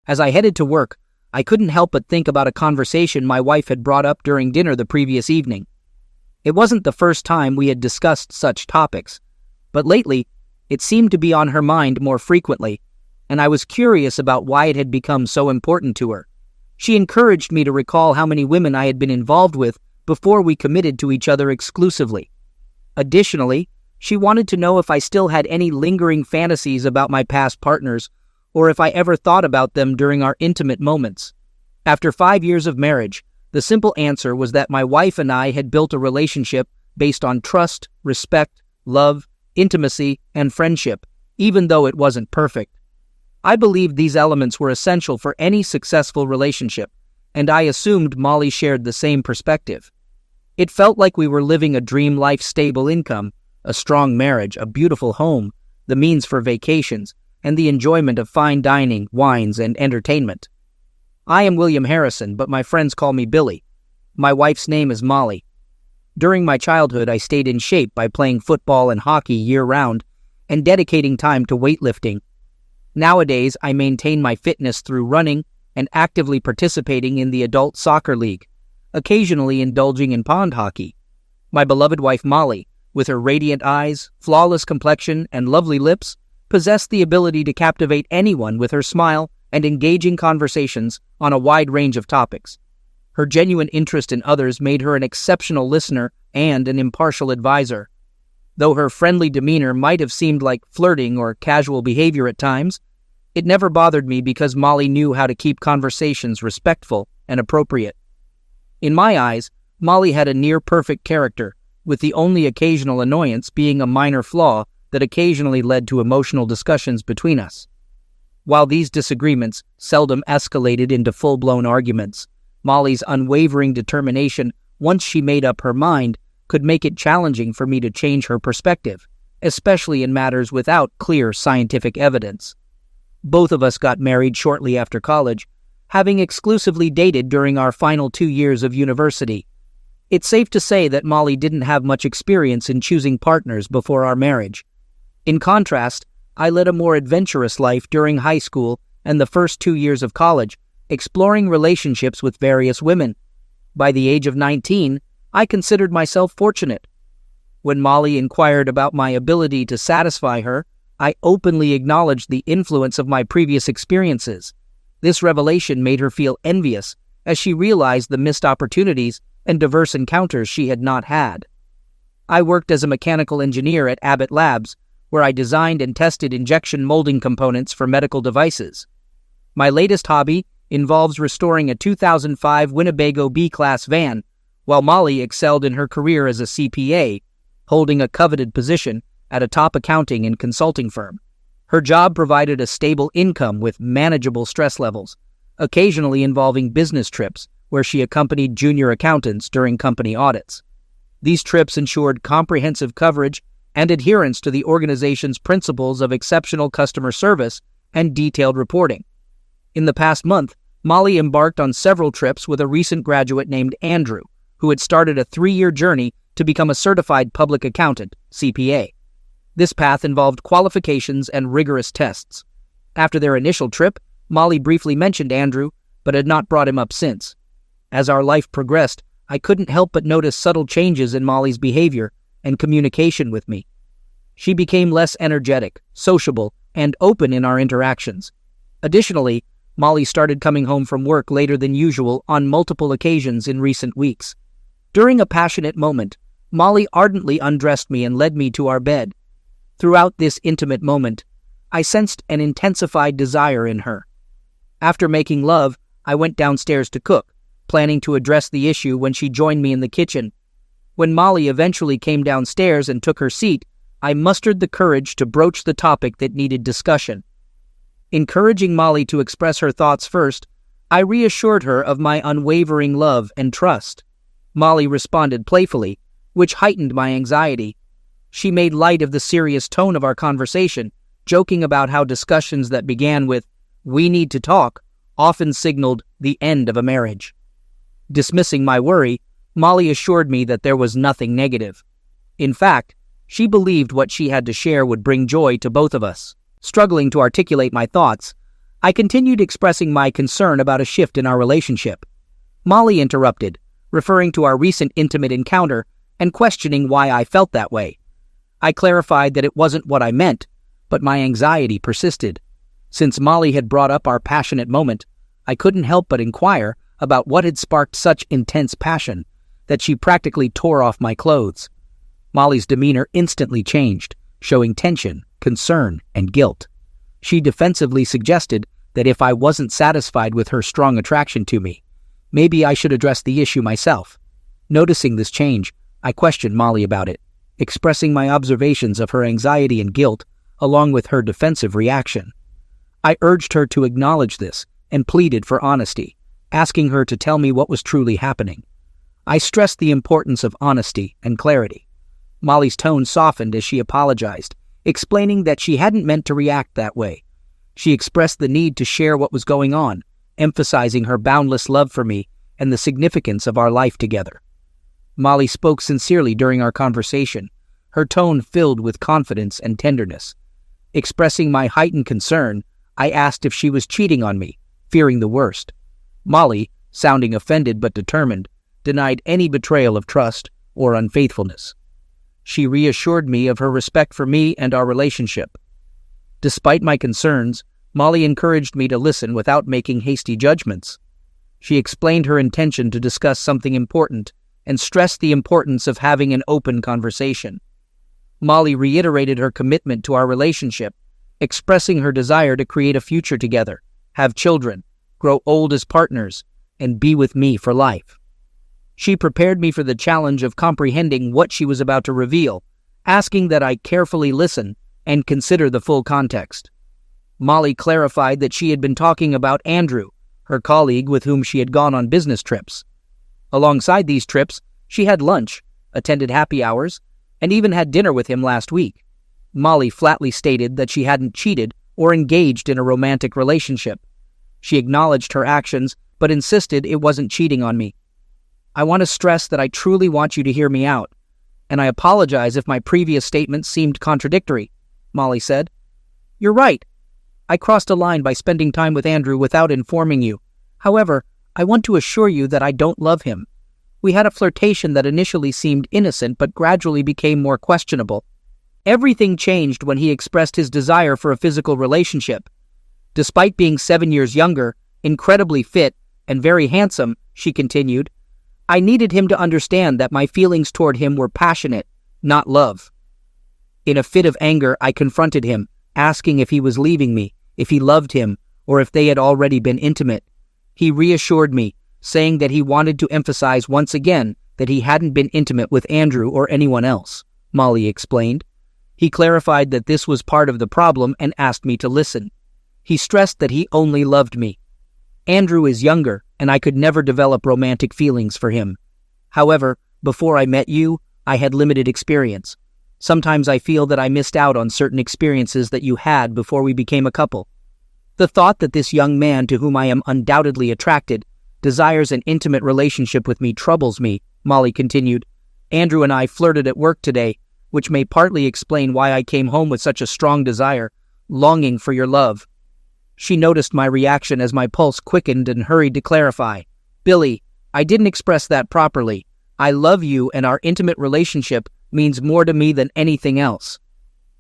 As I headed to work, I couldn't help but think about a conversation my wife had brought up during dinner the previous evening. It wasn't the first time we had discussed such topics, but lately, it seemed to be on her mind more frequently, and I was curious about why it had become so important to her. She encouraged me to recall how many women I had been involved with before we committed to each other exclusively. Additionally, she wanted to know if I still had any lingering fantasies about my past partners, or if I ever thought about them during our intimate moments. After 5 years of marriage, the simple answer was that my wife and I had built a relationship based on trust, respect, love, intimacy, and friendship, even though it wasn't perfect. I believed these elements were essential for any successful relationship, and I assumed Molly shared the same perspective. It felt like we were living a dream life: stable income, a strong marriage, a beautiful home, the means for vacations, and the enjoyment of fine dining, wines, and entertainment. I am William Harrison, but my friends call me Billy. My wife's name is Molly. During my childhood, I stayed in shape by playing football and hockey year-round and dedicating time to weightlifting. Nowadays, I maintain my fitness through running and actively participating in the adult soccer league, occasionally indulging in pond hockey. My beloved wife Molly, with her radiant eyes, flawless complexion, and lovely lips, possessed the ability to captivate anyone with her smile and engaging conversations on a wide range of topics. Her genuine interest in others made her an exceptional listener and an impartial advisor. Though her friendly demeanor might have seemed like flirting or casual behavior at times, it never bothered me because Molly knew how to keep conversations respectful and appropriate. In my eyes, Molly had a near-perfect character, with the only occasional annoyance being a minor flaw that occasionally led to emotional discussions between us. While these disagreements seldom escalated into full-blown arguments, Molly's unwavering determination, once she made up her mind, could make it challenging for me to change her perspective, especially in matters without clear scientific evidence. Both of us got married shortly after college, having exclusively dated during our final 2 years of university. It's safe to say that Molly didn't have much experience in choosing partners before our marriage. In contrast, I led a more adventurous life during high school and the first 2 years of college, exploring relationships with various women. By the age of 19, I considered myself fortunate. When Molly inquired about my ability to satisfy her, I openly acknowledged the influence of my previous experiences. This revelation made her feel envious, as she realized the missed opportunities and diverse encounters she had not had. I worked as a mechanical engineer at Abbott Labs, where I designed and tested injection molding components for medical devices. My latest hobby involves restoring a 2005 Winnebago B-Class van, while Molly excelled in her career as a CPA, holding a coveted position at a top accounting and consulting firm. Her job provided a stable income with manageable stress levels, occasionally involving business trips where she accompanied junior accountants during company audits. These trips ensured comprehensive coverage and adherence to the organization's principles of exceptional customer service and detailed reporting. In the past month, Molly embarked on several trips with a recent graduate named Andrew, who had started a 3-year journey to become a certified public accountant, CPA. This path involved qualifications and rigorous tests. After their initial trip, Molly briefly mentioned Andrew, but had not brought him up since. As our life progressed, I couldn't help but notice subtle changes in Molly's behavior and communication with me. She became less energetic, sociable, and open in our interactions. Additionally, Molly started coming home from work later than usual on multiple occasions in recent weeks. During a passionate moment, Molly ardently undressed me and led me to our bed. Throughout this intimate moment, I sensed an intensified desire in her. After making love, I went downstairs to cook, planning to address the issue when she joined me in the kitchen. When Molly eventually came downstairs and took her seat, I mustered the courage to broach the topic that needed discussion. Encouraging Molly to express her thoughts first, I reassured her of my unwavering love and trust. Molly responded playfully, which heightened my anxiety. She made light of the serious tone of our conversation, joking about how discussions that began with, "We need to talk," often signaled the end of a marriage. Dismissing my worry, Molly assured me that there was nothing negative. In fact, she believed what she had to share would bring joy to both of us. Struggling to articulate my thoughts, I continued expressing my concern about a shift in our relationship. Molly interrupted, referring to our recent intimate encounter and questioning why I felt that way. I clarified that it wasn't what I meant, but my anxiety persisted. Since Molly had brought up our passionate moment, I couldn't help but inquire about what had sparked such intense passion that she practically tore off my clothes. Molly's demeanor instantly changed, showing tension, concern, and guilt. She defensively suggested that if I wasn't satisfied with her strong attraction to me, maybe I should address the issue myself. Noticing this change, I questioned Molly about it, expressing my observations of her anxiety and guilt along with her defensive reaction. I urged her to acknowledge this and pleaded for honesty, asking her to tell me what was truly happening. I stressed the importance of honesty and clarity. Molly's tone softened as she apologized, explaining that she hadn't meant to react that way. She expressed the need to share what was going on, emphasizing her boundless love for me and the significance of our life together. Molly spoke sincerely during our conversation, her tone filled with confidence and tenderness. Expressing my heightened concern, I asked if she was cheating on me, fearing the worst. Molly, sounding offended but determined, denied any betrayal of trust or unfaithfulness. She reassured me of her respect for me and our relationship. Despite my concerns, Molly encouraged me to listen without making hasty judgments. She explained her intention to discuss something important and stressed the importance of having an open conversation. Molly reiterated her commitment to our relationship, expressing her desire to create a future together, have children, grow old as partners, and be with me for life. She prepared me for the challenge of comprehending what she was about to reveal, asking that I carefully listen and consider the full context. Molly clarified that she had been talking about Andrew, her colleague with whom she had gone on business trips. Alongside these trips, she had lunch, attended happy hours, and even had dinner with him last week. Molly flatly stated that she hadn't cheated or engaged in a romantic relationship. She acknowledged her actions, but insisted it wasn't cheating on me. I want to stress that I truly want you to hear me out, and I apologize if my previous statements seemed contradictory, Molly said. You're right. I crossed a line by spending time with Andrew without informing you. However, I want to assure you that I don't love him. We had a flirtation that initially seemed innocent but gradually became more questionable. Everything changed when he expressed his desire for a physical relationship. Despite being 7 years younger, incredibly fit, and very handsome, she continued, I needed him to understand that my feelings toward him were passionate, not love. In a fit of anger, I confronted him, asking if he was leaving me, if he loved him, or if they had already been intimate. He reassured me, saying that he wanted to emphasize once again that he hadn't been intimate with Andrew or anyone else, Molly explained. He clarified that this was part of the problem and asked me to listen. He stressed that he only loved me. Andrew is younger, and I could never develop romantic feelings for him. However, before I met you, I had limited experience. Sometimes I feel that I missed out on certain experiences that you had before we became a couple. The thought that this young man to whom I am undoubtedly attracted desires an intimate relationship with me troubles me, Molly continued. Andrew and I flirted at work today, which may partly explain why I came home with such a strong desire, longing for your love. She noticed my reaction as my pulse quickened and hurried to clarify. Billy, I didn't express that properly. I love you and our intimate relationship means more to me than anything else.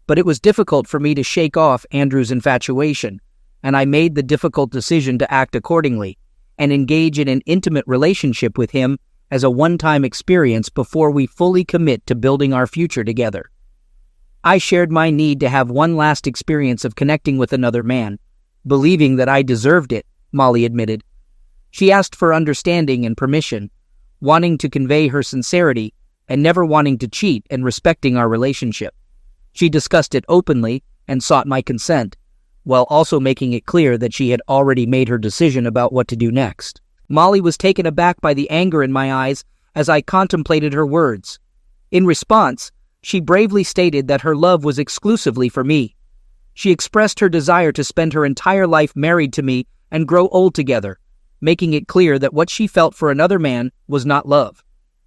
But it was difficult for me to shake off Andrew's infatuation, and I made the difficult decision to act accordingly and engage in an intimate relationship with him as a one-time experience before we fully commit to building our future together. I shared my need to have one last experience of connecting with another man, believing that I deserved it, Molly admitted. She asked for understanding and permission, wanting to convey her sincerity and never wanting to cheat and respecting our relationship. She discussed it openly and sought my consent, while also making it clear that she had already made her decision about what to do next. Molly was taken aback by the anger in my eyes as I contemplated her words. In response, she bravely stated that her love was exclusively for me. She expressed her desire to spend her entire life married to me and grow old together, making it clear that what she felt for another man was not love.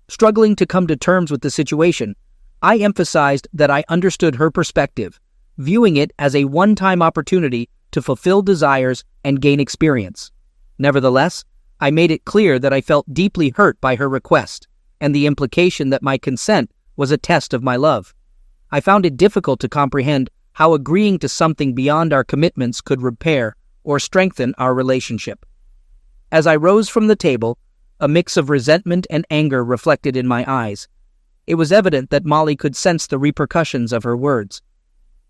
Struggling to come to terms with the situation, I emphasized that I understood her perspective, viewing it as a one-time opportunity to fulfill desires and gain experience. Nevertheless, I made it clear that I felt deeply hurt by her request, and the implication that my consent was a test of my love. I found it difficult to comprehend how agreeing to something beyond our commitments could repair or strengthen our relationship. As I rose from the table, a mix of resentment and anger reflected in my eyes. It was evident that Molly could sense the repercussions of her words.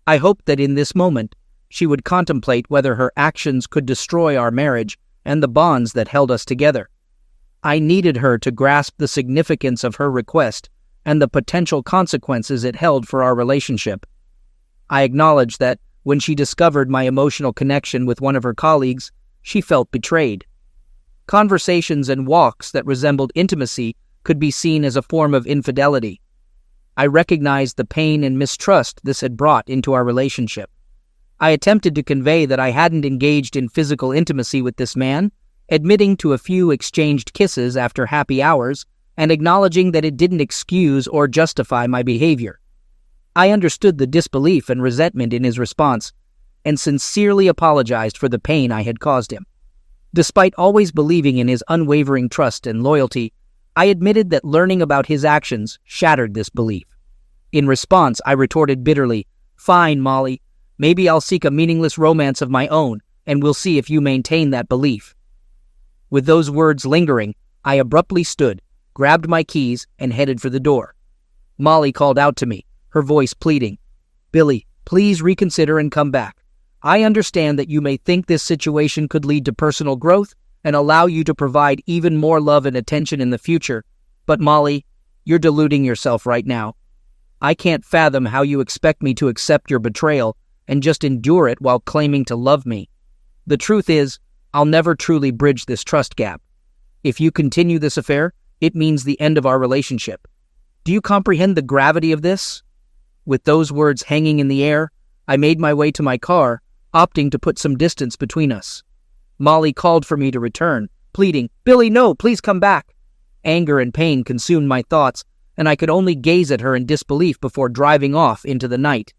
I hoped that in this moment, she would contemplate whether her actions could destroy our marriage and the bonds that held us together. I needed her to grasp the significance of her request and the potential consequences it held for our relationship. I acknowledged that, when she discovered my emotional connection with one of her colleagues, she felt betrayed. Conversations and walks that resembled intimacy could be seen as a form of infidelity. I recognized the pain and mistrust this had brought into our relationship. I attempted to convey that I hadn't engaged in physical intimacy with this man, admitting to a few exchanged kisses after happy hours, and acknowledging that it didn't excuse or justify my behavior. I understood the disbelief and resentment in his response, and sincerely apologized for the pain I had caused him. Despite always believing in his unwavering trust and loyalty, I admitted that learning about his actions shattered this belief. In response, I retorted bitterly, "Fine, Molly. Maybe I'll seek a meaningless romance of my own, and we'll see if you maintain that belief." With those words lingering, I abruptly stood, grabbed my keys, and headed for the door. Molly called out to me, her voice pleading, "Billy, please reconsider and come back. I understand that you may think this situation could lead to personal growth and allow you to provide even more love and attention in the future, but Molly, you're deluding yourself right now. I can't fathom how you expect me to accept your betrayal and just endure it while claiming to love me. The truth is, I'll never truly bridge this trust gap. If you continue this affair, it means the end of our relationship. Do you comprehend the gravity of this?" With those words hanging in the air, I made my way to my car, opting to put some distance between us. Molly called for me to return, pleading, "Billy, no, please come back." Anger and pain consumed my thoughts, and I could only gaze at her in disbelief before driving off into the night.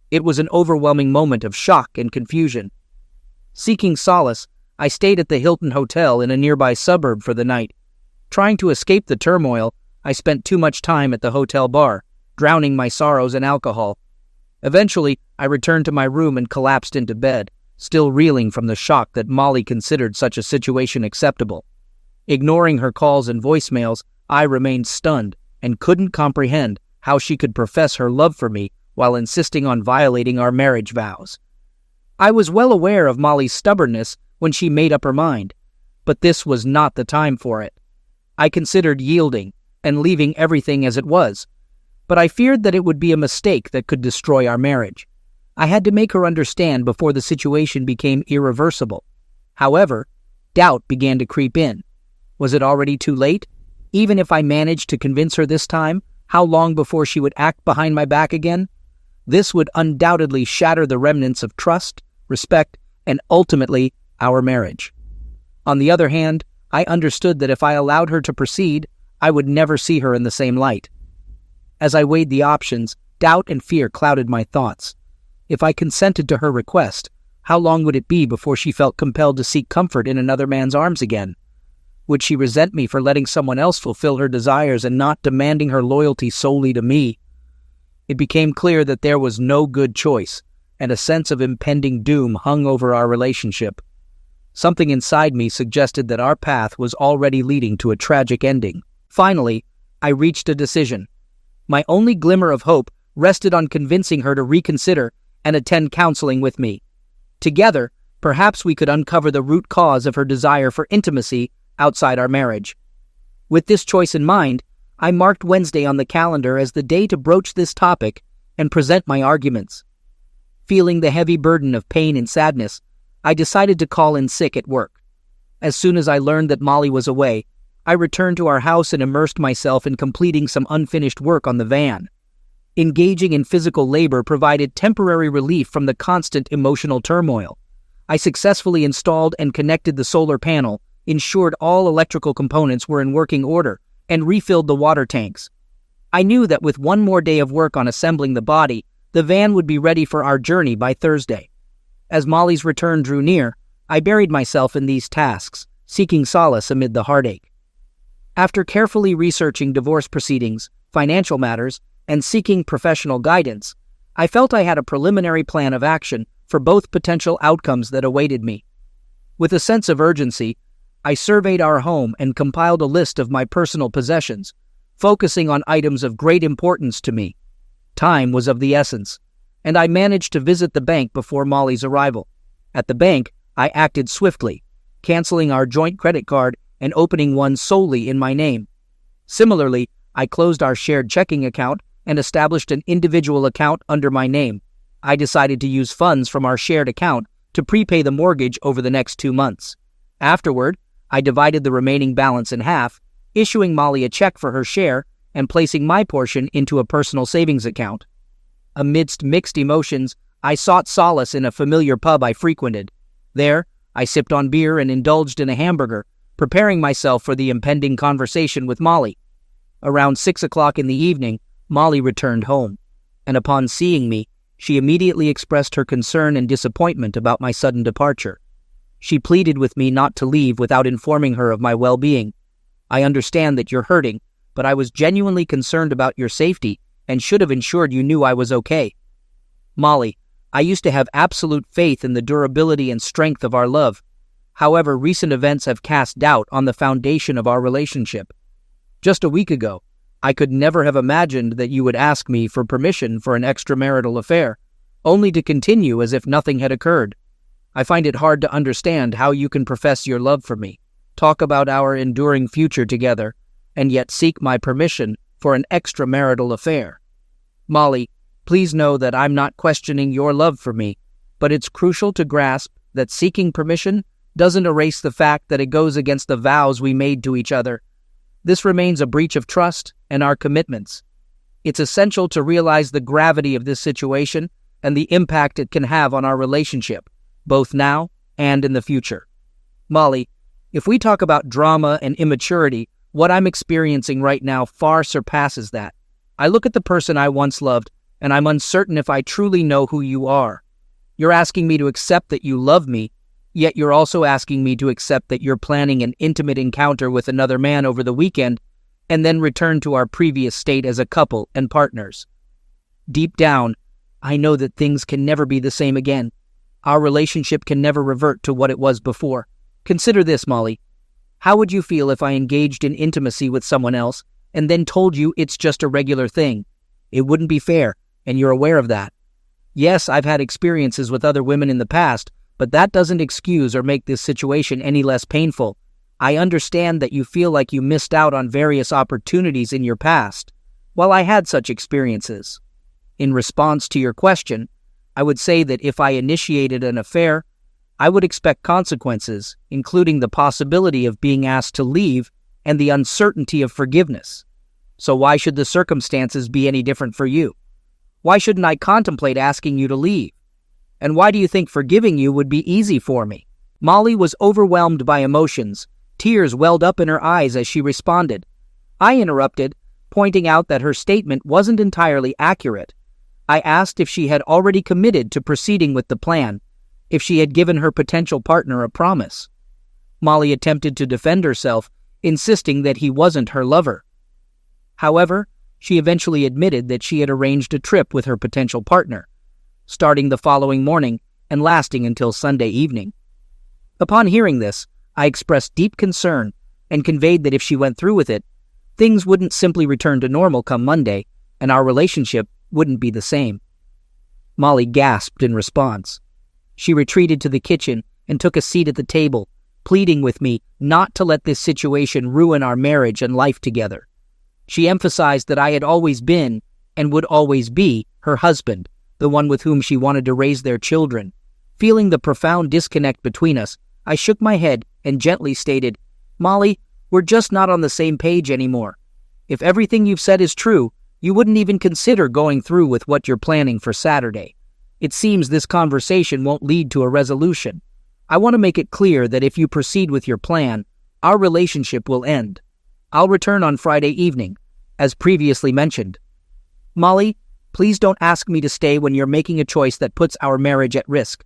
It was an overwhelming moment of shock and confusion. Seeking solace, I stayed at the Hilton Hotel in a nearby suburb for the night. Trying to escape the turmoil, I spent too much time at the hotel bar, drowning my sorrows in alcohol. Eventually, I returned to my room and collapsed into bed, still reeling from the shock that Molly considered such a situation acceptable. Ignoring her calls and voicemails, I remained stunned and couldn't comprehend how she could profess her love for me while insisting on violating our marriage vows. I was well aware of Molly's stubbornness when she made up her mind, but this was not the time for it. I considered yielding and leaving everything as it was, but I feared that it would be a mistake that could destroy our marriage. I had to make her understand before the situation became irreversible. However, doubt began to creep in. Was it already too late? Even if I managed to convince her this time, how long before she would act behind my back again? This would undoubtedly shatter the remnants of trust, respect, and ultimately, our marriage. On the other hand, I understood that if I allowed her to proceed, I would never see her in the same light. As I weighed the options, doubt and fear clouded my thoughts. If I consented to her request, how long would it be before she felt compelled to seek comfort in another man's arms again? Would she resent me for letting someone else fulfill her desires and not demanding her loyalty solely to me? It became clear that there was no good choice, and a sense of impending doom hung over our relationship. Something inside me suggested that our path was already leading to a tragic ending. Finally, I reached a decision. My only glimmer of hope rested on convincing her to reconsider and attend counseling with me. Together, perhaps we could uncover the root cause of her desire for intimacy outside our marriage. With this choice in mind, I marked Wednesday on the calendar as the day to broach this topic and present my arguments. Feeling the heavy burden of pain and sadness, I decided to call in sick at work. As soon as I learned that Molly was away, I returned to our house and immersed myself in completing some unfinished work on the van. Engaging in physical labor provided temporary relief from the constant emotional turmoil. I successfully installed and connected the solar panel, ensured all electrical components were in working order, and refilled the water tanks. I knew that with one more day of work on assembling the body, the van would be ready for our journey by Thursday. As Molly's return drew near, I buried myself in these tasks, seeking solace amid the heartache. After carefully researching divorce proceedings, financial matters, and seeking professional guidance, I felt I had a preliminary plan of action for both potential outcomes that awaited me. With a sense of urgency, I surveyed our home and compiled a list of my personal possessions, focusing on items of great importance to me. Time was of the essence, and I managed to visit the bank before Molly's arrival. At the bank, I acted swiftly, canceling our joint credit card and opening one solely in my name. Similarly, I closed our shared checking account and established an individual account under my name. I decided to use funds from our shared account to prepay the mortgage over the next 2 months. Afterward, I divided the remaining balance in half, issuing Molly a check for her share and placing my portion into a personal savings account. Amidst mixed emotions, I sought solace in a familiar pub I frequented. There, I sipped on beer and indulged in a hamburger, preparing myself for the impending conversation with Molly. Around 6 o'clock in the evening, Molly returned home, and upon seeing me, she immediately expressed her concern and disappointment about my sudden departure. She pleaded with me not to leave without informing her of my well-being. I understand that you're hurting, but I was genuinely concerned about your safety and should have ensured you knew I was okay. Molly, I used to have absolute faith in the durability and strength of our love. However, recent events have cast doubt on the foundation of our relationship. Just a week ago, I could never have imagined that you would ask me for permission for an extramarital affair, only to continue as if nothing had occurred. I find it hard to understand how you can profess your love for me, talk about our enduring future together, and yet seek my permission for an extramarital affair. Molly, please know that I'm not questioning your love for me, but it's crucial to grasp that seeking permission doesn't erase the fact that it goes against the vows we made to each other. This remains a breach of trust and our commitments. It's essential to realize the gravity of this situation and the impact it can have on our relationship, both now and in the future. Molly, if we talk about drama and immaturity, what I'm experiencing right now far surpasses that. I look at the person I once loved, and I'm uncertain if I truly know who you are. You're asking me to accept that you love me, yet you're also asking me to accept that you're planning an intimate encounter with another man over the weekend, and then return to our previous state as a couple and partners. Deep down, I know that things can never be the same again. Our relationship can never revert to what it was before. Consider this, Molly. How would you feel if I engaged in intimacy with someone else and then told you it's just a regular thing? It wouldn't be fair, and you're aware of that. Yes, I've had experiences with other women in the past, but that doesn't excuse or make this situation any less painful. I understand that you feel like you missed out on various opportunities in your past. While I had such experiences. In response to your question, I would say that if I initiated an affair, I would expect consequences, including the possibility of being asked to leave and the uncertainty of forgiveness. So why should the circumstances be any different for you? Why shouldn't I contemplate asking you to leave? And why do you think forgiving you would be easy for me? Molly was overwhelmed by emotions. Tears welled up in her eyes as she responded. I interrupted, pointing out that her statement wasn't entirely accurate. I asked if she had already committed to proceeding with the plan, if she had given her potential partner a promise. Molly attempted to defend herself, insisting that he wasn't her lover. However, she eventually admitted that she had arranged a trip with her potential partner, starting the following morning and lasting until Sunday evening. Upon hearing this, I expressed deep concern and conveyed that if she went through with it, things wouldn't simply return to normal come Monday, and our relationship wouldn't be the same. Molly gasped in response. She retreated to the kitchen and took a seat at the table, pleading with me not to let this situation ruin our marriage and life together. She emphasized that I had always been, and would always be, her husband, the one with whom she wanted to raise their children. Feeling the profound disconnect between us, I shook my head and gently stated, "Molly, we're just not on the same page anymore. If everything you've said is true, you wouldn't even consider going through with what you're planning for Saturday. It seems this conversation won't lead to a resolution. I want to make it clear that if you proceed with your plan, our relationship will end. I'll return on Friday evening, as previously mentioned. Molly, please don't ask me to stay when you're making a choice that puts our marriage at risk.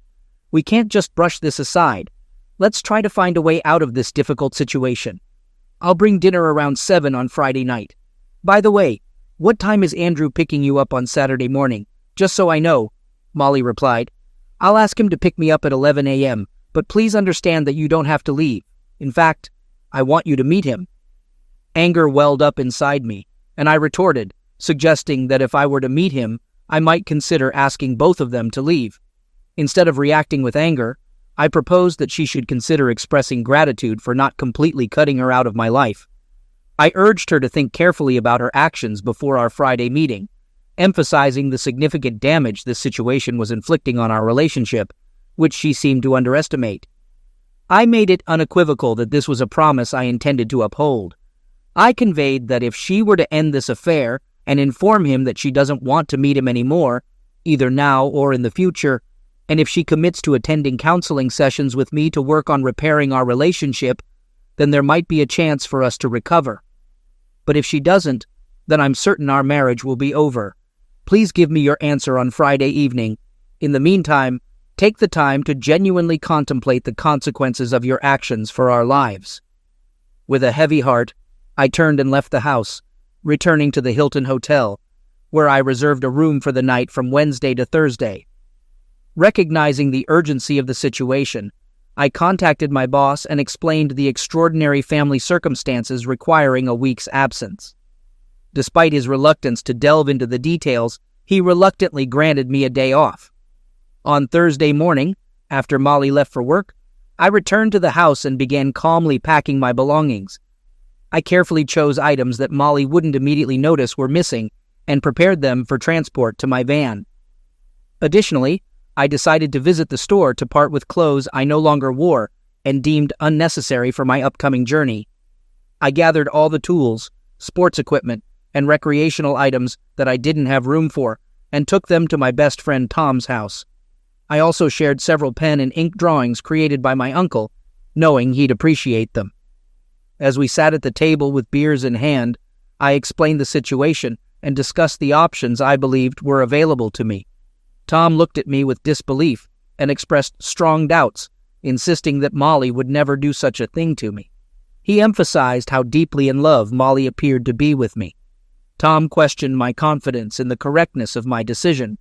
We can't just brush this aside. Let's try to find a way out of this difficult situation. I'll bring dinner around 7 on Friday night. By the way, what time is Andrew picking you up on Saturday morning? Just so I know, Molly replied. I'll ask him to pick me up at 11 a.m., but please understand that you don't have to leave. In fact, I want you to meet him. Anger welled up inside me, and I retorted, suggesting that if I were to meet him, I might consider asking both of them to leave. Instead of reacting with anger, I proposed that she should consider expressing gratitude for not completely cutting her out of my life. I urged her to think carefully about her actions before our Friday meeting, emphasizing the significant damage this situation was inflicting on our relationship, which she seemed to underestimate. I made it unequivocal that this was a promise I intended to uphold. I conveyed that if she were to end this affair and inform him that she doesn't want to meet him anymore, either now or in the future, and if she commits to attending counseling sessions with me to work on repairing our relationship, then there might be a chance for us to recover. But if she doesn't, then I'm certain our marriage will be over. Please give me your answer on Friday evening. In the meantime, take the time to genuinely contemplate the consequences of your actions for our lives. With a heavy heart, I turned and left the house, returning to the Hilton Hotel, where I reserved a room for the night from Wednesday to Thursday. Recognizing the urgency of the situation, I contacted my boss and explained the extraordinary family circumstances requiring a week's absence. Despite his reluctance to delve into the details, he reluctantly granted me a day off. On Thursday morning, after Molly left for work, I returned to the house and began calmly packing my belongings. I carefully chose items that Molly wouldn't immediately notice were missing and prepared them for transport to my van. Additionally, I decided to visit the store to part with clothes I no longer wore and deemed unnecessary for my upcoming journey. I gathered all the tools, sports equipment, and recreational items that I didn't have room for and took them to my best friend Tom's house. I also shared several pen and ink drawings created by my uncle, knowing he'd appreciate them. As we sat at the table with beers in hand, I explained the situation and discussed the options I believed were available to me. Tom looked at me with disbelief and expressed strong doubts, insisting that Molly would never do such a thing to me. He emphasized how deeply in love Molly appeared to be with me. Tom questioned my confidence in the correctness of my decision,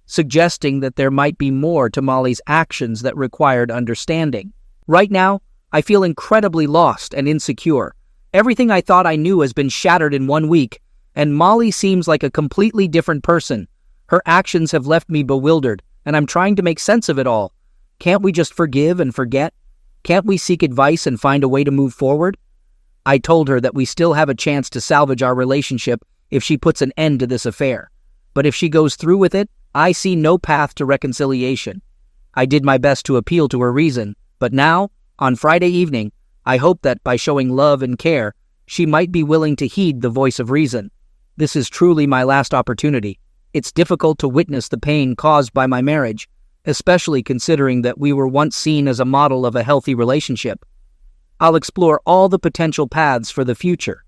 suggesting that there might be more to Molly's actions that required understanding. Right now, I feel incredibly lost and insecure. Everything I thought I knew has been shattered in 1 week, and Molly seems like a completely different person. Her actions have left me bewildered, and I'm trying to make sense of it all. Can't we just forgive and forget? Can't we seek advice and find a way to move forward? I told her that we still have a chance to salvage our relationship if she puts an end to this affair. But if she goes through with it, I see no path to reconciliation. I did my best to appeal to her reason, but now, on Friday evening, I hope that by showing love and care, she might be willing to heed the voice of reason. This is truly my last opportunity. It's difficult to witness the pain caused by my marriage, especially considering that we were once seen as a model of a healthy relationship. I'll explore all the potential paths for the future.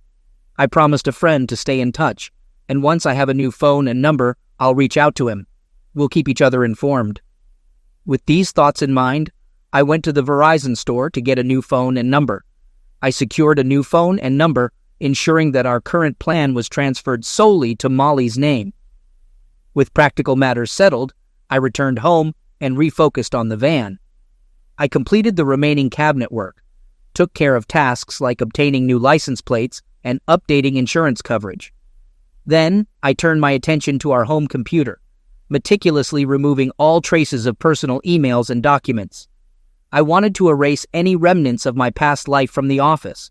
I promised a friend to stay in touch, and once I have a new phone and number, I'll reach out to him. We'll keep each other informed. With these thoughts in mind, I went to the Verizon store to get a new phone and number. I secured a new phone and number, ensuring that our current plan was transferred solely to Molly's name. With practical matters settled, I returned home and refocused on the van. I completed the remaining cabinet work, took care of tasks like obtaining new license plates and updating insurance coverage. Then, I turned my attention to our home computer, meticulously removing all traces of personal emails and documents. I wanted to erase any remnants of my past life from the office.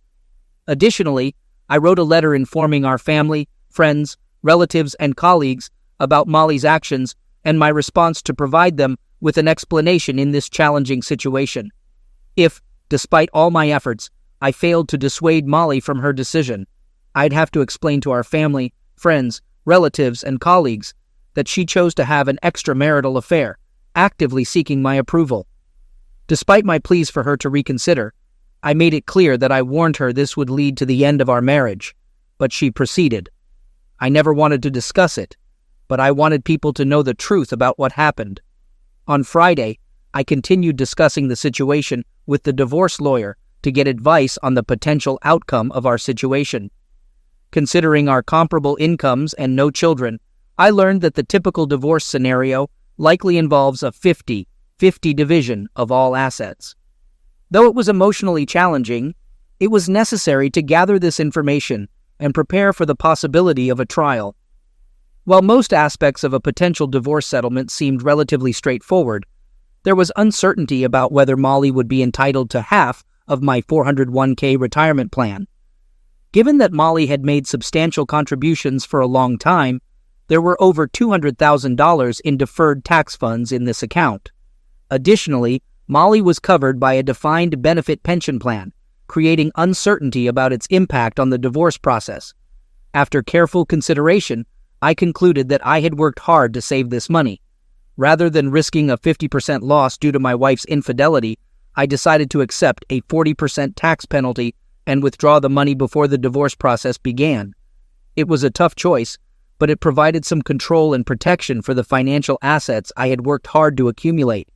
Additionally, I wrote a letter informing our family, friends, relatives, and colleagues about Molly's actions and my response to provide them with an explanation in this challenging situation. If, despite all my efforts, I failed to dissuade Molly from her decision, I'd have to explain to our family, friends, relatives, and colleagues that she chose to have an extramarital affair, actively seeking my approval. Despite my pleas for her to reconsider, I made it clear that I warned her this would lead to the end of our marriage, but she proceeded. I never wanted to discuss it, but I wanted people to know the truth about what happened. On Friday, I continued discussing the situation with the divorce lawyer to get advice on the potential outcome of our situation. Considering our comparable incomes and no children, I learned that the typical divorce scenario likely involves a 50-50 division of all assets. Though it was emotionally challenging, it was necessary to gather this information and prepare for the possibility of a trial. While most aspects of a potential divorce settlement seemed relatively straightforward, there was uncertainty about whether Molly would be entitled to half of my 401k retirement plan. Given that Molly had made substantial contributions for a long time, there were over $200,000 in deferred tax funds in this account. Additionally, Molly was covered by a defined benefit pension plan, creating uncertainty about its impact on the divorce process. After careful consideration, I concluded that I had worked hard to save this money. Rather than risking a 50% loss due to my wife's infidelity, I decided to accept a 40% tax penalty and withdraw the money before the divorce process began. It was a tough choice, but it provided some control and protection for the financial assets I had worked hard to accumulate.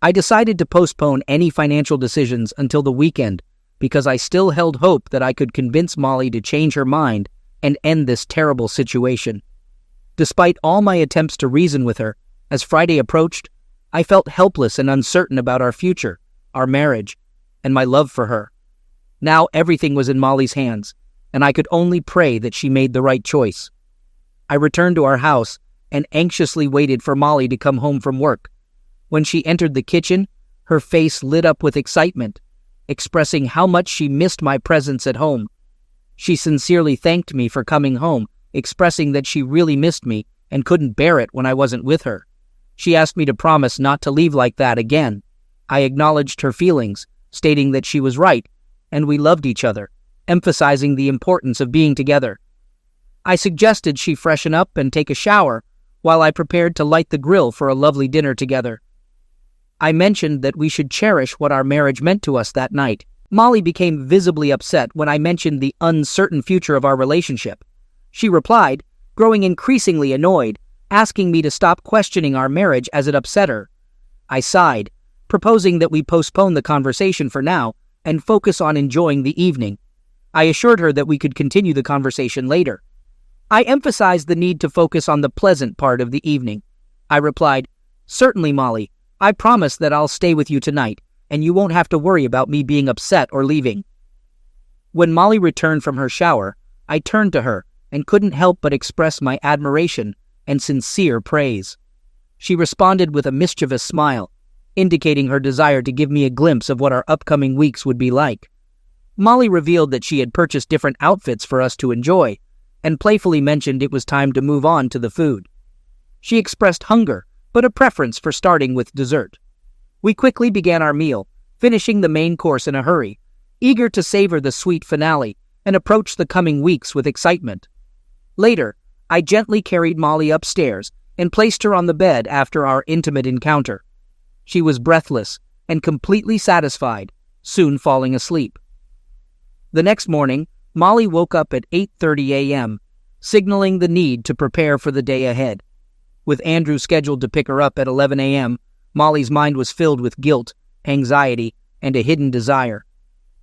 I decided to postpone any financial decisions until the weekend because I still held hope that I could convince Molly to change her mind and end this terrible situation. Despite all my attempts to reason with her, as Friday approached, I felt helpless and uncertain about our future, our marriage, and my love for her. Now everything was in Molly's hands, and I could only pray that she made the right choice. I returned to our house and anxiously waited for Molly to come home from work. When she entered the kitchen, her face lit up with excitement, expressing how much she missed my presence at home. She sincerely thanked me for coming home, expressing that she really missed me and couldn't bear it when I wasn't with her. She asked me to promise not to leave like that again. I acknowledged her feelings, stating that she was right, and we loved each other, emphasizing the importance of being together. I suggested she freshen up and take a shower, while I prepared to light the grill for a lovely dinner together. I mentioned that we should cherish what our marriage meant to us that night. Molly became visibly upset when I mentioned the uncertain future of our relationship. She replied, growing increasingly annoyed, asking me to stop questioning our marriage as it upset her. I sighed, proposing that we postpone the conversation for now and focus on enjoying the evening. I assured her that we could continue the conversation later. I emphasized the need to focus on the pleasant part of the evening. I replied, "Certainly, Molly. I promise that I'll stay with you tonight, and you won't have to worry about me being upset or leaving." When Molly returned from her shower, I turned to her and couldn't help but express my admiration and sincere praise. She responded with a mischievous smile, indicating her desire to give me a glimpse of what our upcoming weeks would be like. Molly revealed that she had purchased different outfits for us to enjoy, and playfully mentioned it was time to move on to the food. She expressed hunger, but a preference for starting with dessert. We quickly began our meal, finishing the main course in a hurry, eager to savor the sweet finale and approach the coming weeks with excitement. Later, I gently carried Molly upstairs and placed her on the bed after our intimate encounter. She was breathless and completely satisfied, soon falling asleep. The next morning, Molly woke up at 8:30 a.m., signaling the need to prepare for the day ahead. With Andrew scheduled to pick her up at 11 a.m., Molly's mind was filled with guilt, anxiety, and a hidden desire.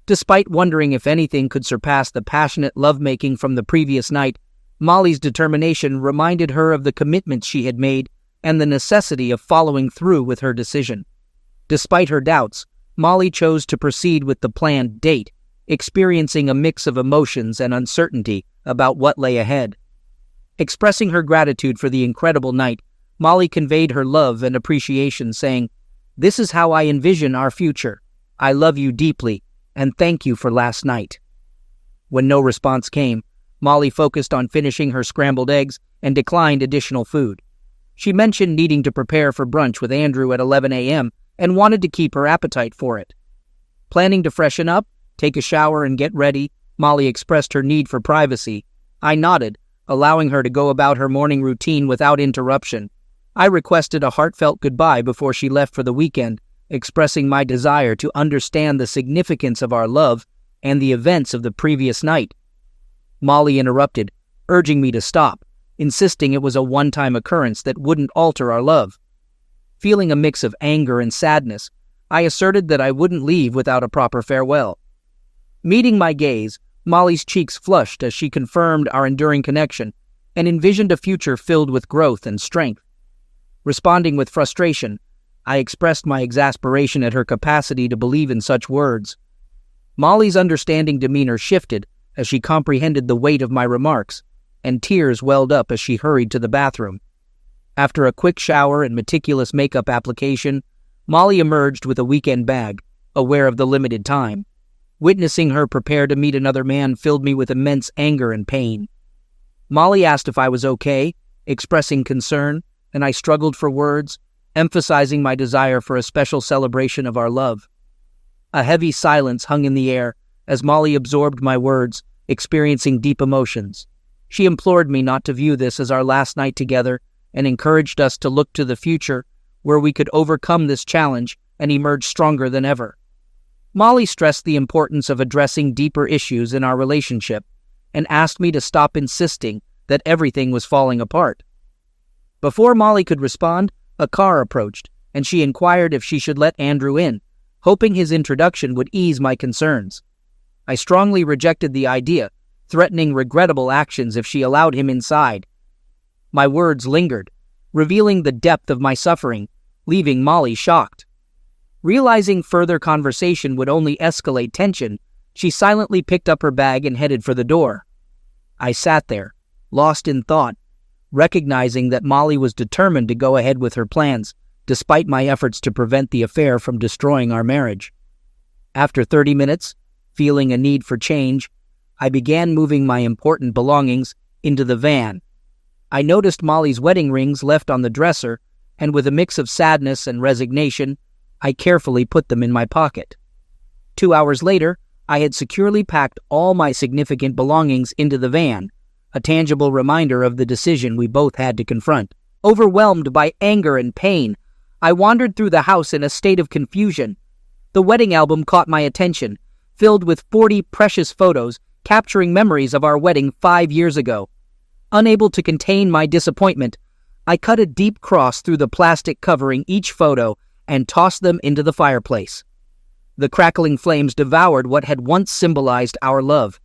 Despite wondering if anything could surpass the passionate lovemaking from the previous night, Molly's determination reminded her of the commitments she had made and the necessity of following through with her decision. Despite her doubts, Molly chose to proceed with the planned date, experiencing a mix of emotions and uncertainty about what lay ahead. Expressing her gratitude for the incredible night, Molly conveyed her love and appreciation, saying, "This is how I envision our future. I love you deeply, and thank you for last night." When no response came, Molly focused on finishing her scrambled eggs and declined additional food. She mentioned needing to prepare for brunch with Andrew at 11 a.m. and wanted to keep her appetite for it. Planning to freshen up, take a shower, and get ready, Molly expressed her need for privacy. I nodded, allowing her to go about her morning routine without interruption. I requested a heartfelt goodbye before she left for the weekend, expressing my desire to understand the significance of our love and the events of the previous night. Molly interrupted, urging me to stop, insisting it was a one-time occurrence that wouldn't alter our love. Feeling a mix of anger and sadness, I asserted that I wouldn't leave without a proper farewell. Meeting my gaze, Molly's cheeks flushed as she confirmed our enduring connection and envisioned a future filled with growth and strength. Responding with frustration, I expressed my exasperation at her capacity to believe in such words. Molly's understanding demeanor shifted as she comprehended the weight of my remarks, and tears welled up as she hurried to the bathroom. After a quick shower and meticulous makeup application, Molly emerged with a weekend bag, aware of the limited time. Witnessing her prepare to meet another man filled me with immense anger and pain. Molly asked if I was okay, expressing concern, and I struggled for words, emphasizing my desire for a special celebration of our love. A heavy silence hung in the air as Molly absorbed my words, experiencing deep emotions. She implored me not to view this as our last night together and encouraged us to look to the future where we could overcome this challenge and emerge stronger than ever. Molly stressed the importance of addressing deeper issues in our relationship and asked me to stop insisting that everything was falling apart. Before Molly could respond, a car approached, and she inquired if she should let Andrew in, hoping his introduction would ease my concerns. I strongly rejected the idea, threatening regrettable actions if she allowed him inside. My words lingered, revealing the depth of my suffering, leaving Molly shocked. Realizing further conversation would only escalate tension, she silently picked up her bag and headed for the door. I sat there, lost in thought, recognizing that Molly was determined to go ahead with her plans, despite my efforts to prevent the affair from destroying our marriage. After 30 minutes, feeling a need for change, I began moving my important belongings into the van. I noticed Molly's wedding rings left on the dresser, and with a mix of sadness and resignation, I carefully put them in my pocket. 2 hours later, I had securely packed all my significant belongings into the van, a tangible reminder of the decision we both had to confront. Overwhelmed by anger and pain, I wandered through the house in a state of confusion. The wedding album caught my attention, filled with 40 precious photos capturing memories of our wedding 5 years ago. Unable to contain my disappointment, I cut a deep cross through the plastic covering each photo and tossed them into the fireplace. The crackling flames devoured what had once symbolized our love.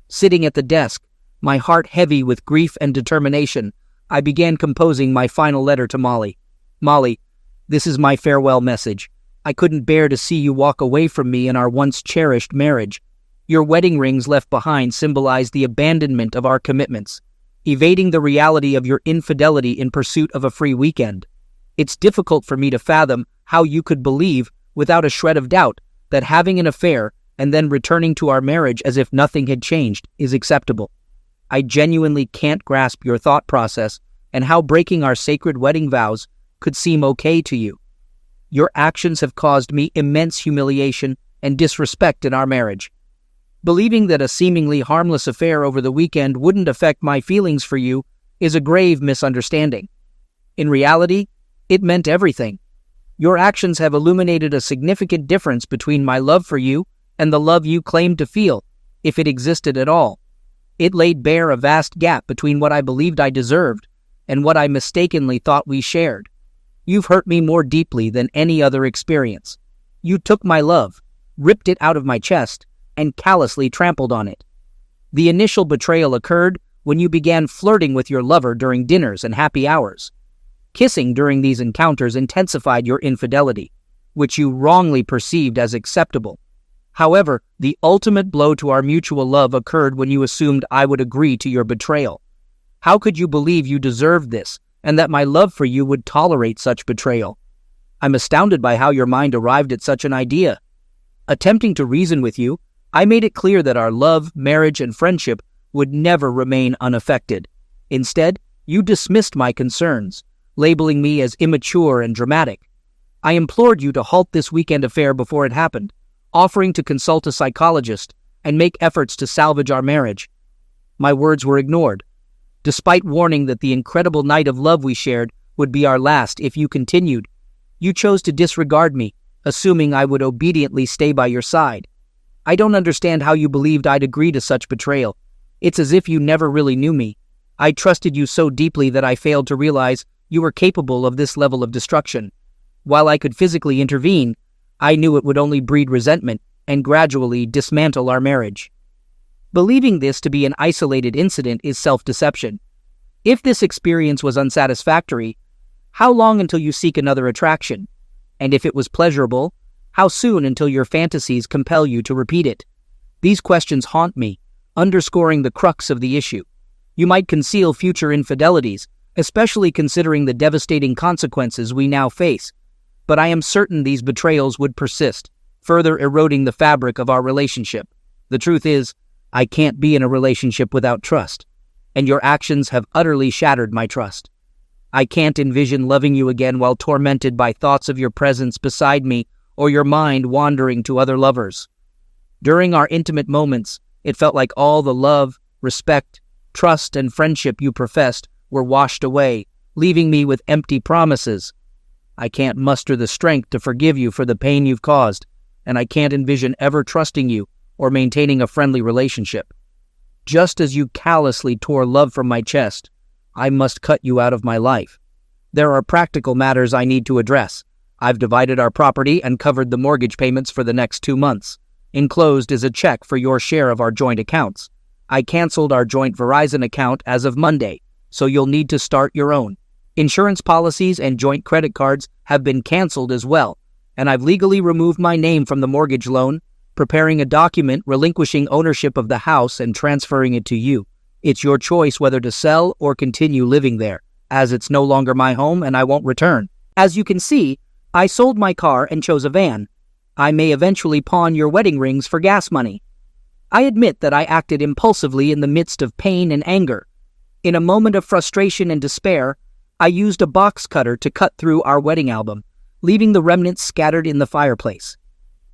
Sitting at the desk, my heart heavy with grief and determination, I began composing my final letter to Molly. Molly, this is my farewell message. I couldn't bear to see you walk away from me in our once cherished marriage. Your wedding rings left behind symbolize the abandonment of our commitments, evading the reality of your infidelity in pursuit of a free weekend. It's difficult for me to fathom how you could believe, without a shred of doubt, that having an affair and then returning to our marriage as if nothing had changed is acceptable. I genuinely can't grasp your thought process and how breaking our sacred wedding vows could seem okay to you. Your actions have caused me immense humiliation and disrespect in our marriage. Believing that a seemingly harmless affair over the weekend wouldn't affect my feelings for you is a grave misunderstanding. In reality, it meant everything. Your actions have illuminated a significant difference between my love for you and the love you claimed to feel, if it existed at all. It laid bare a vast gap between what I believed I deserved and what I mistakenly thought we shared. You've hurt me more deeply than any other experience. You took my love, ripped it out of my chest, and callously trampled on it. The initial betrayal occurred when you began flirting with your lover during dinners and happy hours. Kissing during these encounters intensified your infidelity, which you wrongly perceived as acceptable. However, the ultimate blow to our mutual love occurred when you assumed I would agree to your betrayal. How could you believe you deserved this, and that my love for you would tolerate such betrayal? I'm astounded by how your mind arrived at such an idea. Attempting to reason with you, I made it clear that our love, marriage, and friendship would never remain unaffected. Instead, you dismissed my concerns, labeling me as immature and dramatic. I implored you to halt this weekend affair before it happened, offering to consult a psychologist and make efforts to salvage our marriage. My words were ignored. Despite warning that the incredible night of love we shared would be our last if you continued, you chose to disregard me, assuming I would obediently stay by your side. I don't understand how you believed I'd agree to such betrayal. It's as if you never really knew me. I trusted you so deeply that I failed to realize you were capable of this level of destruction. While I could physically intervene, I knew it would only breed resentment and gradually dismantle our marriage. Believing this to be an isolated incident is self-deception. If this experience was unsatisfactory, how long until you seek another attraction? And if it was pleasurable, how soon until your fantasies compel you to repeat it? These questions haunt me, underscoring the crux of the issue. You might conceal future infidelities, especially considering the devastating consequences we now face, but I am certain these betrayals would persist, further eroding the fabric of our relationship. The truth is, I can't be in a relationship without trust, and your actions have utterly shattered my trust. I can't envision loving you again while tormented by thoughts of your presence beside me or your mind wandering to other lovers. During our intimate moments, it felt like all the love, respect, trust, and friendship you professed were washed away, leaving me with empty promises. I can't muster the strength to forgive you for the pain you've caused, and I can't envision ever trusting you or maintaining a friendly relationship. Just as you callously tore love from my chest, I must cut you out of my life. There are practical matters I need to address. I've divided our property and covered the mortgage payments for the next 2 months. Enclosed is a check for your share of our joint accounts. I canceled our joint Verizon account as of Monday, so you'll need to start your own. Insurance policies and joint credit cards have been canceled as well, and I've legally removed my name from the mortgage loan, preparing a document relinquishing ownership of the house and transferring it to you. It's your choice whether to sell or continue living there, as it's no longer my home and I won't return. As you can see, I sold my car and chose a van. I may eventually pawn your wedding rings for gas money. I admit that I acted impulsively in the midst of pain and anger. In a moment of frustration and despair, I used a box cutter to cut through our wedding album, leaving the remnants scattered in the fireplace.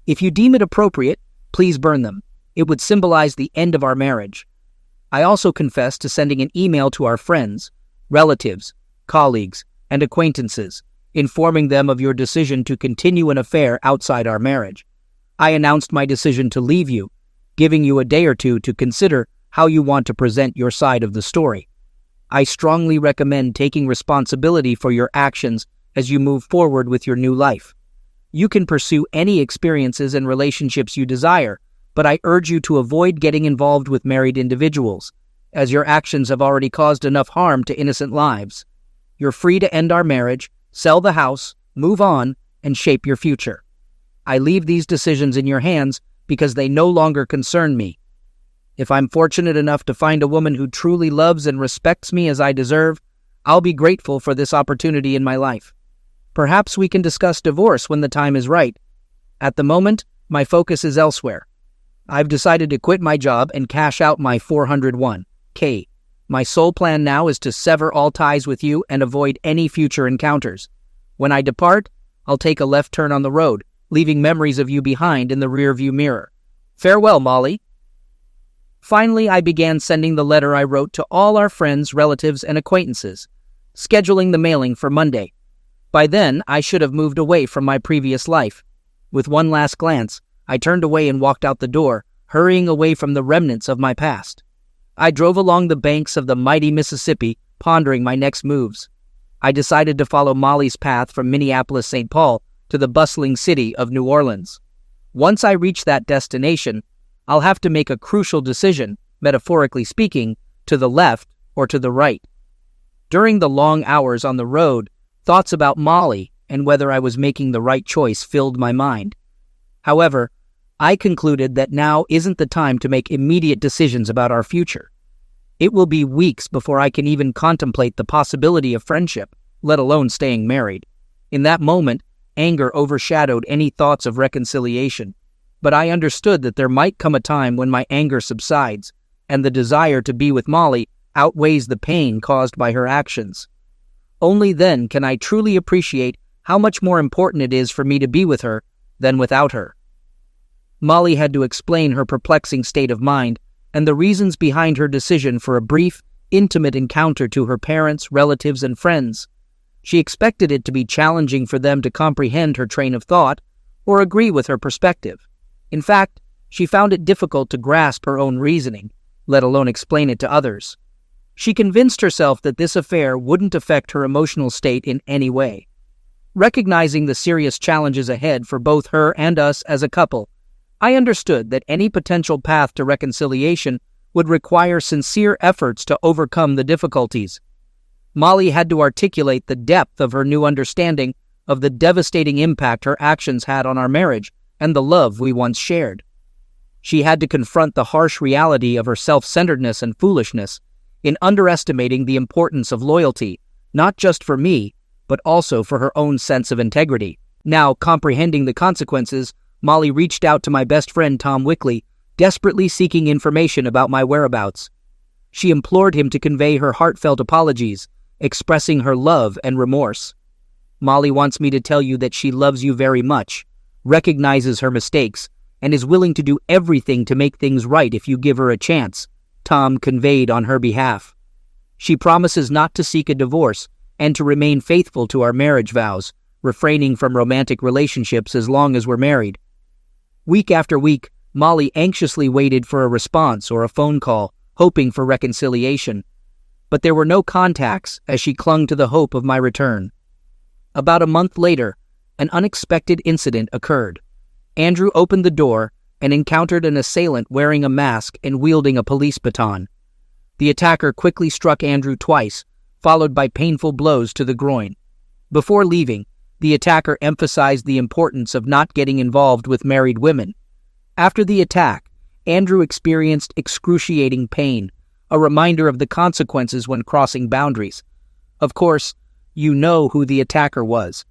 If you deem it appropriate, please burn them. It would symbolize the end of our marriage. I also confess to sending an email to our friends, relatives, colleagues, and acquaintances, informing them of your decision to continue an affair outside our marriage. I announced my decision to leave you, giving you a day or two to consider how you want to present your side of the story. I strongly recommend taking responsibility for your actions as you move forward with your new life. You can pursue any experiences and relationships you desire, but I urge you to avoid getting involved with married individuals, as your actions have already caused enough harm to innocent lives. You're free to end our marriage, sell the house, move on, and shape your future. I leave these decisions in your hands because they no longer concern me. If I'm fortunate enough to find a woman who truly loves and respects me as I deserve, I'll be grateful for this opportunity in my life. Perhaps we can discuss divorce when the time is right. At the moment, my focus is elsewhere. I've decided to quit my job and cash out my 401k. My sole plan now is to sever all ties with you and avoid any future encounters. When I depart, I'll take a left turn on the road, leaving memories of you behind in the rearview mirror. Farewell, Molly. Finally, I began sending the letter I wrote to all our friends, relatives, and acquaintances, scheduling the mailing for Monday. By then, I should have moved away from my previous life. With one last glance, I turned away and walked out the door, hurrying away from the remnants of my past. I drove along the banks of the mighty Mississippi, pondering my next moves. I decided to follow Molly's path from Minneapolis-St. Paul to the bustling city of New Orleans. Once I reach that destination, I'll have to make a crucial decision, metaphorically speaking, to the left or to the right. During the long hours on the road, thoughts about Molly and whether I was making the right choice filled my mind. However, I concluded that now isn't the time to make immediate decisions about our future. It will be weeks before I can even contemplate the possibility of friendship, let alone staying married. In that moment, anger overshadowed any thoughts of reconciliation, but I understood that there might come a time when my anger subsides, and the desire to be with Molly outweighs the pain caused by her actions. Only then can I truly appreciate how much more important it is for me to be with her than without her. Molly had to explain her perplexing state of mind and the reasons behind her decision for a brief, intimate encounter to her parents, relatives, and friends. She expected it to be challenging for them to comprehend her train of thought or agree with her perspective. In fact, she found it difficult to grasp her own reasoning, let alone explain it to others. She convinced herself that this affair wouldn't affect her emotional state in any way. Recognizing the serious challenges ahead for both her and us as a couple, I understood that any potential path to reconciliation would require sincere efforts to overcome the difficulties. Molly had to articulate the depth of her new understanding of the devastating impact her actions had on our marriage and the love we once shared. She had to confront the harsh reality of her self-centeredness and foolishness in underestimating the importance of loyalty, not just for me, but also for her own sense of integrity. Now, comprehending the consequences, Molly reached out to my best friend Tom Wickley, desperately seeking information about my whereabouts. She implored him to convey her heartfelt apologies, expressing her love and remorse. Molly wants me to tell you that she loves you very much, recognizes her mistakes, and is willing to do everything to make things right if you give her a chance, Tom conveyed on her behalf. She promises not to seek a divorce and to remain faithful to our marriage vows, refraining from romantic relationships as long as we're married. Week after week, Molly anxiously waited for a response or a phone call, hoping for reconciliation. But there were no contacts as she clung to the hope of my return. About a month later, an unexpected incident occurred. Andrew opened the door and encountered an assailant wearing a mask and wielding a police baton. The attacker quickly struck Andrew twice, followed by painful blows to the groin. Before leaving, the attacker emphasized the importance of not getting involved with married women. After the attack, Andrew experienced excruciating pain, a reminder of the consequences when crossing boundaries. Of course, you know who the attacker was.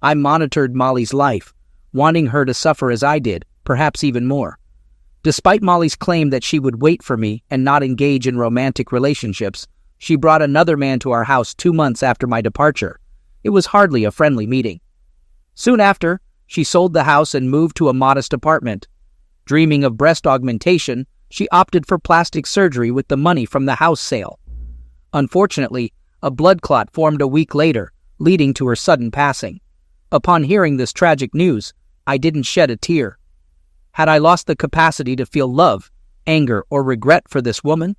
I monitored Molly's life, wanting her to suffer as I did, perhaps even more. Despite Molly's claim that she would wait for me and not engage in romantic relationships, she brought another man to our house 2 months after my departure. It was hardly a friendly meeting. Soon after, she sold the house and moved to a modest apartment. Dreaming of breast augmentation, she opted for plastic surgery with the money from the house sale. Unfortunately, a blood clot formed a week later, leading to her sudden passing. Upon hearing this tragic news, I didn't shed a tear. Had I lost the capacity to feel love, anger, or regret for this woman?